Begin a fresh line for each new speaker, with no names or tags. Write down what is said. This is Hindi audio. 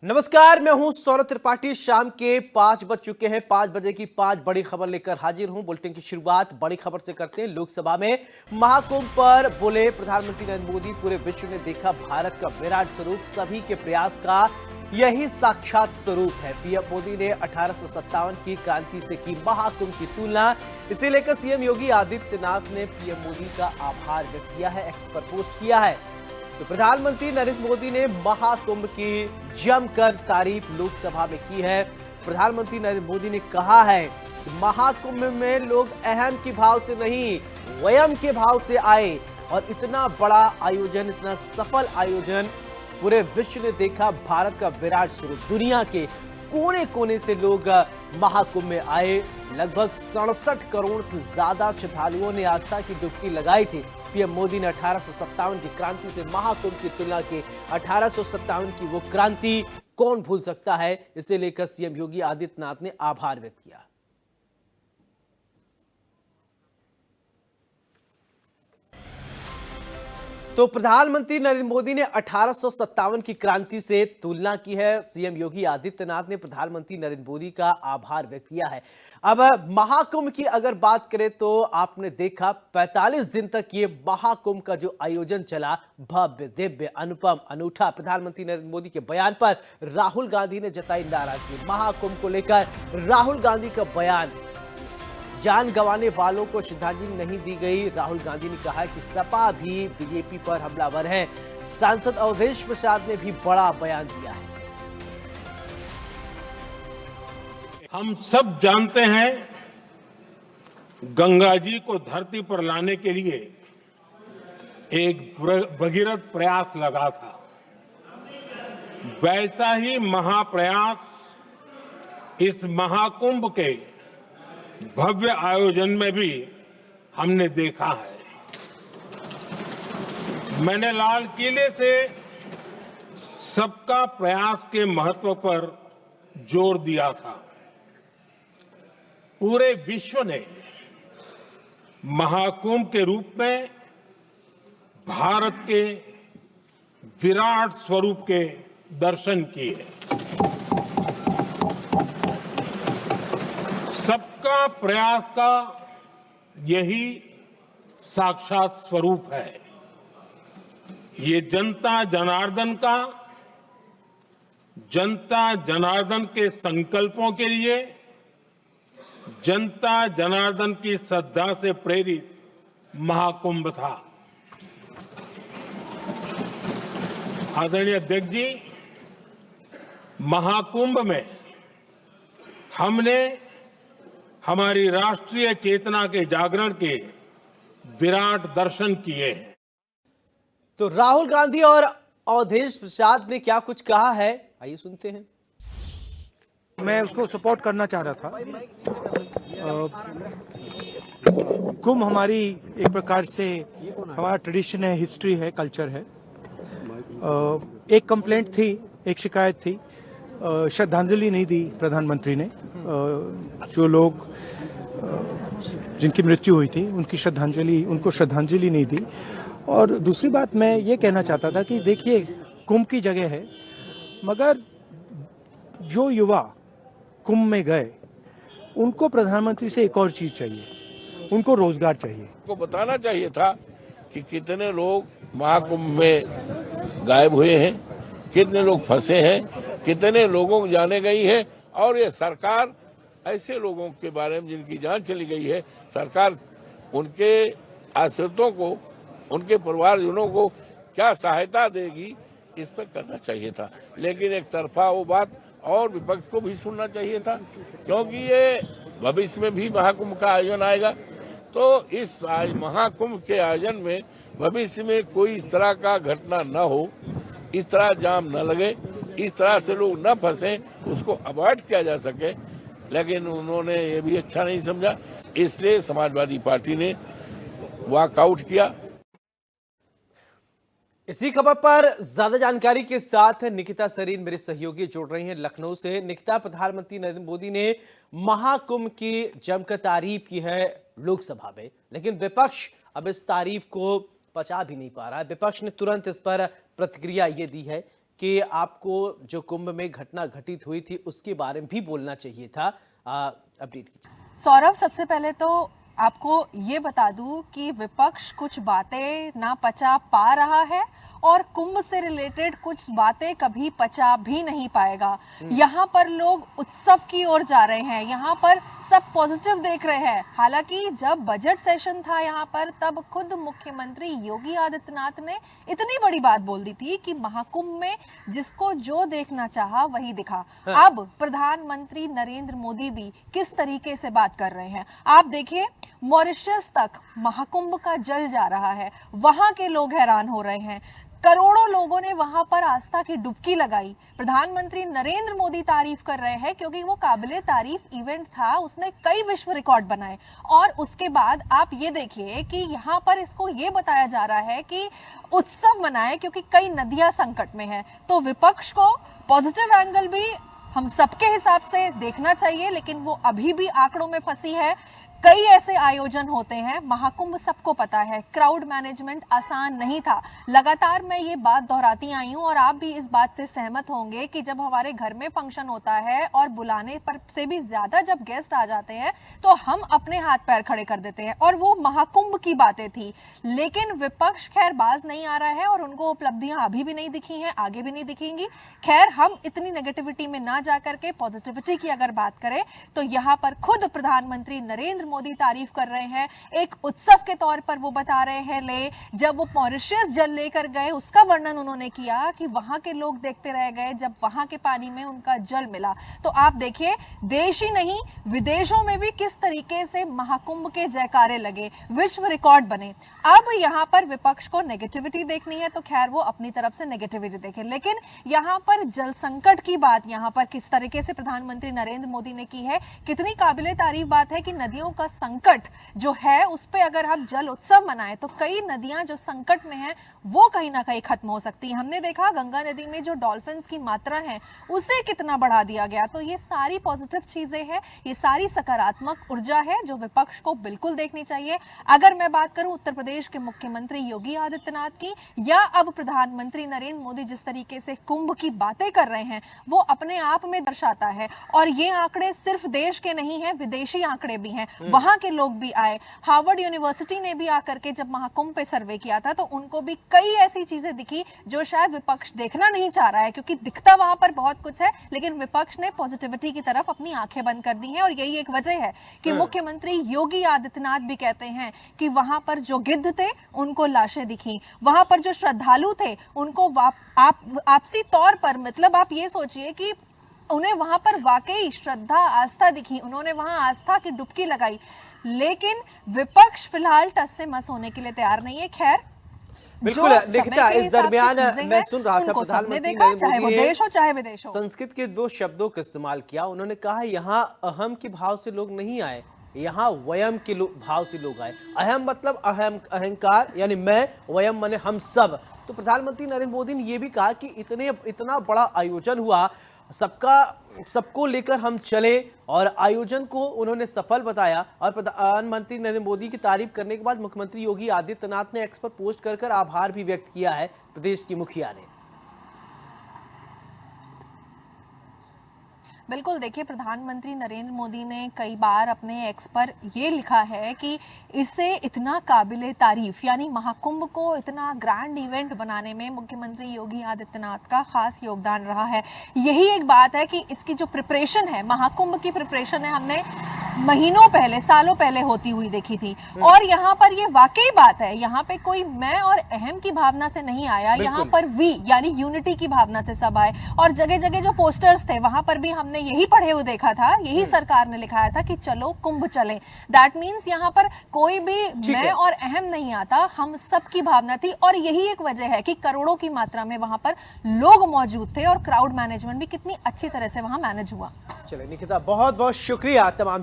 नमस्कार, मैं हूं सौरभ त्रिपाठी। शाम के 5 बज चुके हैं। 5 बजे की 5 बड़ी खबर लेकर हाजिर हूं। बुलेटिन की शुरुआत बड़ी खबर से करते हैं। लोकसभा में महाकुंभ पर बोले प्रधानमंत्री नरेंद्र मोदी, पूरे विश्व ने देखा भारत का विराट स्वरूप, सभी के प्रयास का यही साक्षात स्वरूप है। पीएम मोदी ने 1857 की क्रांति से की महाकुंभ की तुलना। इसे लेकर सीएम योगी आदित्यनाथ ने पीएम मोदी का आभार व्यक्त किया है, एक्स पर पोस्ट किया है। तो प्रधानमंत्री नरेंद्र मोदी ने महाकुंभ की जमकर तारीफ लोकसभा में की है। प्रधानमंत्री नरेंद्र मोदी ने कहा है कि महाकुंभ में लोग अहम के भाव से नहीं, वयम के भाव से आए और इतना बड़ा आयोजन, इतना सफल आयोजन पूरे विश्व ने देखा। भारत का विराट स्वरूप, दुनिया के कोने कोने से लोग महाकुंभ में आए। लगभग 67 करोड़ से ज्यादा श्रद्धालुओं ने आस्था की डुबकी लगाई थी। पीएम मोदी ने 1857 की क्रांति से महाकुंभ की तुलना की। 1857 की वो क्रांति कौन भूल सकता है। इसे लेकर सीएम योगी आदित्यनाथ ने आभार व्यक्त किया। तो प्रधानमंत्री नरेंद्र मोदी ने 1857 की क्रांति से तुलना की है। सीएम योगी आदित्यनाथ ने प्रधानमंत्री नरेंद्र मोदी का आभार व्यक्त किया है। अब महाकुंभ की अगर बात करें तो आपने देखा 45 दिन तक ये महाकुंभ का जो आयोजन चला, भव्य, दिव्य, अनुपम, अनूठा। प्रधानमंत्री नरेंद्र मोदी के बयान पर राहुल गांधी ने जताई नाराजगी। महाकुंभ को लेकर राहुल गांधी का बयान, जान गंवाने वालों को श्रद्धांजलि नहीं दी गई। राहुल गांधी ने कहा कि सपा भी बीजेपी पर हमलावर है। सांसद अवधेश प्रसाद ने भी बड़ा बयान दिया है।
हम सब जानते हैं गंगा जी को धरती पर लाने के लिए एक भगीरथ प्रयास लगा था। वैसा ही महाप्रयास इस महाकुंभ के भव्य आयोजन में भी हमने देखा है। मैंने लाल किले से सबका प्रयास के महत्व पर जोर दिया था। पूरे विश्व ने महाकुंभ के रूप में भारत के विराट स्वरूप के दर्शन किए। सबका प्रयास का यही साक्षात स्वरूप है। ये जनता जनार्दन के संकल्पों के लिए, जनता जनार्दन की श्रद्धा से प्रेरित महाकुंभ था। आदरणीय अध्यक्ष जी, महाकुंभ में हमने हमारी राष्ट्रीय चेतना के जागरण के विराट दर्शन किए हैं।
तो राहुल गांधी और अवधेश प्रसाद ने क्या कुछ कहा है, आइए सुनते हैं।
मैं उसको सपोर्ट करना चाह रहा था। कुंभ हमारी एक प्रकार से हमारा ट्रेडिशन है, हिस्ट्री है, कल्चर है। एक कंप्लेंट थी, एक शिकायत थी, श्रद्धांजलि नहीं दी प्रधानमंत्री ने। जो लोग जिनकी मृत्यु हुई थी उनको श्रद्धांजलि नहीं दी। और दूसरी बात मैं ये कहना चाहता था कि देखिए, कुंभ की जगह है, मगर जो युवा कुंभ में गए उनको प्रधानमंत्री से एक और चीज चाहिए, उनको रोजगार चाहिए।
को बताना चाहिए था कि कितने लोग महाकुंभ में गायब हुए हैं, कितने लोग फंसे हैं, कितने लोगों को जाने गई है। और ये सरकार ऐसे लोगों के बारे में जिनकी जान चली गई है, सरकार उनके आश्रितों को, उनके परिवारजनों को क्या सहायता देगी, इस पर करना चाहिए था। लेकिन एक तरफा वो बात, और विपक्ष को भी सुनना चाहिए था, क्योंकि ये भविष्य में भी महाकुंभ का आयोजन आएगा। तो इस महाकुंभ के आयोजन में भविष्य में कोई इस तरह का घटना न हो, इस तरह जाम न लगे, इस तरह से लोग न फंसे, उसको अवॉइड किया जा सके। लेकिन उन्होंने ये भी अच्छा नहीं समझा, इसलिए समाजवादी पार्टी ने वॉकआउट किया।
इसी खबर पर ज्यादा जानकारी के साथ निकिता सरीन मेरे सहयोगी जुड़ रही हैं लखनऊ से। निकिता, प्रधानमंत्री नरेंद्र मोदी ने महाकुंभ की जमकर तारीफ की है लोकसभा में, लेकिन विपक्ष अब इस तारीफ को पचा भी नहीं पा रहा है। विपक्ष ने तुरंत इस पर प्रतिक्रिया ये दी है कि आपको जो कुंभ में घटना घटित हुई थी उसके बारे में भी बोलना चाहिए था। अपडेट कीजिए
सौरभ। सबसे पहले तो आपको ये बता दूं कि विपक्ष कुछ बातें ना पचा पा रहा है और कुंभ से रिलेटेड कुछ बातें कभी पचा भी नहीं पाएगा। यहाँ पर लोग उत्सव की ओर जा रहे हैं, यहाँ पर सब पॉजिटिव देख रहे हैं। हालांकि जब बजट सेशन था यहाँ पर, तब खुद मुख्यमंत्री योगी आदित्यनाथ ने इतनी बड़ी बात बोल दी थी कि महाकुंभ में जिसको जो देखना चाहा वही दिखा। अब प्रधानमंत्री नरेंद्र मोदी भी किस तरीके से बात कर रहे हैं आप देखिए। मॉरिशस तक महाकुंभ का जल जा रहा है, वहां के लोग हैरान हो रहे हैं। करोड़ों लोगों ने वहां पर आस्था की डुबकी लगाई। प्रधानमंत्री नरेंद्र मोदी तारीफ कर रहे हैं क्योंकि वो काबिले तारीफ इवेंट था, उसने कई विश्व रिकॉर्ड बनाए। और उसके बाद आप ये देखिए कि यहाँ पर इसको ये बताया जा रहा है कि उत्सव मनाएं क्योंकि कई नदियां संकट में हैं। तो विपक्ष को पॉजिटिव एंगल भी हम सबके हिसाब से देखना चाहिए, लेकिन वो अभी भी आंकड़ों में फंसी है। कई ऐसे आयोजन होते हैं, महाकुंभ सबको पता है, क्राउड मैनेजमेंट आसान नहीं था। लगातार मैं ये बात दोहराती आई हूँ और आप भी इस बात से सहमत होंगे कि जब हमारे घर में फंक्शन होता है और बुलाने पर से भी ज्यादा जब गेस्ट आ जाते हैं तो हम अपने हाथ पैर खड़े कर देते हैं, और वो महाकुंभ की बातें थी। लेकिन विपक्ष खैर बाज नहीं आ रहा है और उनको उपलब्धियां अभी भी नहीं दिखी हैं, आगे भी नहीं दिखेंगी। खैर हम इतनी नेगेटिविटी में ना जाकर के पॉजिटिविटी की अगर बात करें तो यहाँ पर खुद प्रधानमंत्री नरेंद्र मोदी तारीफ कर रहे हैं। एक उत्सव के तौर पर वो बता रहे हैं, जब वो मॉरिशस जल लेकर गए उसका वर्णन उन्होंने किया कि वहां के लोग देखते रह गए जब वहां के पानी में उनका जल मिला। तो आप देखिए, देश ही नहीं विदेशों में भी किस तरीके से महाकुंभ के जयकारे लगे, विश्व रिकॉर्ड बने। अब यहाँ पर विपक्ष को नेगेटिविटी देखनी है तो खैर वो अपनी तरफ से नेगेटिविटी देखे, लेकिन यहाँ पर जल संकट की बात यहाँ पर किस तरीके से प्रधानमंत्री नरेंद्र मोदी ने की है, कितनी काबिले तारीफ बात है कि नदियों का संकट जो है उस पे अगर हम जल उत्सव मनाएं तो कई नदियां जो संकट में हैं वो कहीं ना कहीं खत्म हो सकती है। हमने देखा गंगा नदी में जो डॉल्फिन्स की मात्रा है उसे कितना बढ़ा दिया गया। तो ये सारी पॉजिटिव चीजें हैं, ये सारी सकारात्मक ऊर्जा है जो विपक्ष को बिल्कुल देखनी चाहिए। अगर मैं बात करूं उत्तर प्रदेश के मुख्यमंत्री योगी आदित्यनाथ की या अब प्रधानमंत्री नरेंद्र मोदी जिस तरीके से कुंभ की बातें कर रहे हैं वो अपने आप में दर्शाता है। और ये आंकड़े सिर्फ देश के नहीं है, विदेशी आंकड़े भी हैं, वहां के लोग भी आए। हार्वर्ड यूनिवर्सिटी ने भी आकर के जब महाकुंभ पे सर्वे किया था तो उनको भी कई ऐसी चीजें दिखी जो शायद विपक्ष देखना नहीं चाह रहा है, क्योंकि दिखता वहां पर बहुत कुछ है लेकिन विपक्ष ने पॉजिटिविटी की तरफ अपनी आंखें बंद कर दी हैं। और यही एक वजह है कि मुख्यमंत्री योगी आदित्यनाथ भी कहते हैं कि वहां पर जो गिद्ध थे उनको लाशें दिखी, वहां पर जो श्रद्धालु थे उनको आपसी तौर पर, मतलब आप ये सोचिए कि उन्हें वहां पर वाकई श्रद्धा आस्था दिखी, उन्होंने वहां आस्था की डुबकी लगाई। लेकिन विपक्ष फिलहाल टस से मस होने के लिए तैयार नहीं है। खैर
बिल्कुल निकिता, इस दरमियान मैं सुन रहा था प्रधानमंत्री नरेंद्र मोदी ने
देश हो चाहे विदेश हो संस्कृत
के दो शब्दों का इस्तेमाल किया। उन्होंने कहा यहाँ अहम के भाव से लोग नहीं आए, यहाँ वयम के भाव से लोग आए। अहम मतलब अहंकार, यानी मैं, वयम माने हम सब। तो प्रधानमंत्री नरेंद्र मोदी ने यह भी कहा कि इतना बड़ा आयोजन हुआ, सबको लेकर हम चले, और आयोजन को उन्होंने सफल बताया। और प्रधानमंत्री नरेंद्र मोदी की तारीफ करने के बाद मुख्यमंत्री योगी आदित्यनाथ ने एक्स पर पोस्ट कर आभार भी व्यक्त किया है प्रदेश की मुखिया ने।
बिल्कुल, देखिए प्रधानमंत्री नरेंद्र मोदी ने कई बार अपने एक्स पर ये लिखा है कि इसे इतना काबिले तारीफ, यानी महाकुंभ को इतना ग्रैंड इवेंट बनाने में मुख्यमंत्री योगी आदित्यनाथ का खास योगदान रहा है। यही एक बात है कि इसकी जो प्रिपरेशन है, महाकुंभ की प्रिपरेशन है, हमने महीनों पहले, सालों पहले होती हुई देखी थी। और यहाँ पर ये वाकई बात है, यहाँ पे कोई मैं और अहम की भावना से नहीं आया, यहाँ पर वी यानी यूनिटी की भावना से सब आए। और जगह जगह जो पोस्टर्स थे वहां पर भी हमने यही पढ़े हुए देखा था, यही सरकार ने लिखाया था कि चलो कुंभ चले। दैट मीन्स यहाँ पर कोई भी मैं और अहम नहीं आता, हम सब की भावना थी। और यही एक वजह है कि करोड़ों की मात्रा में वहां पर लोग मौजूद थे और क्राउड मैनेजमेंट भी कितनी अच्छी तरह से वहां मैनेज हुआ।
चलिए निकिता, बहुत बहुत शुक्रिया तमाम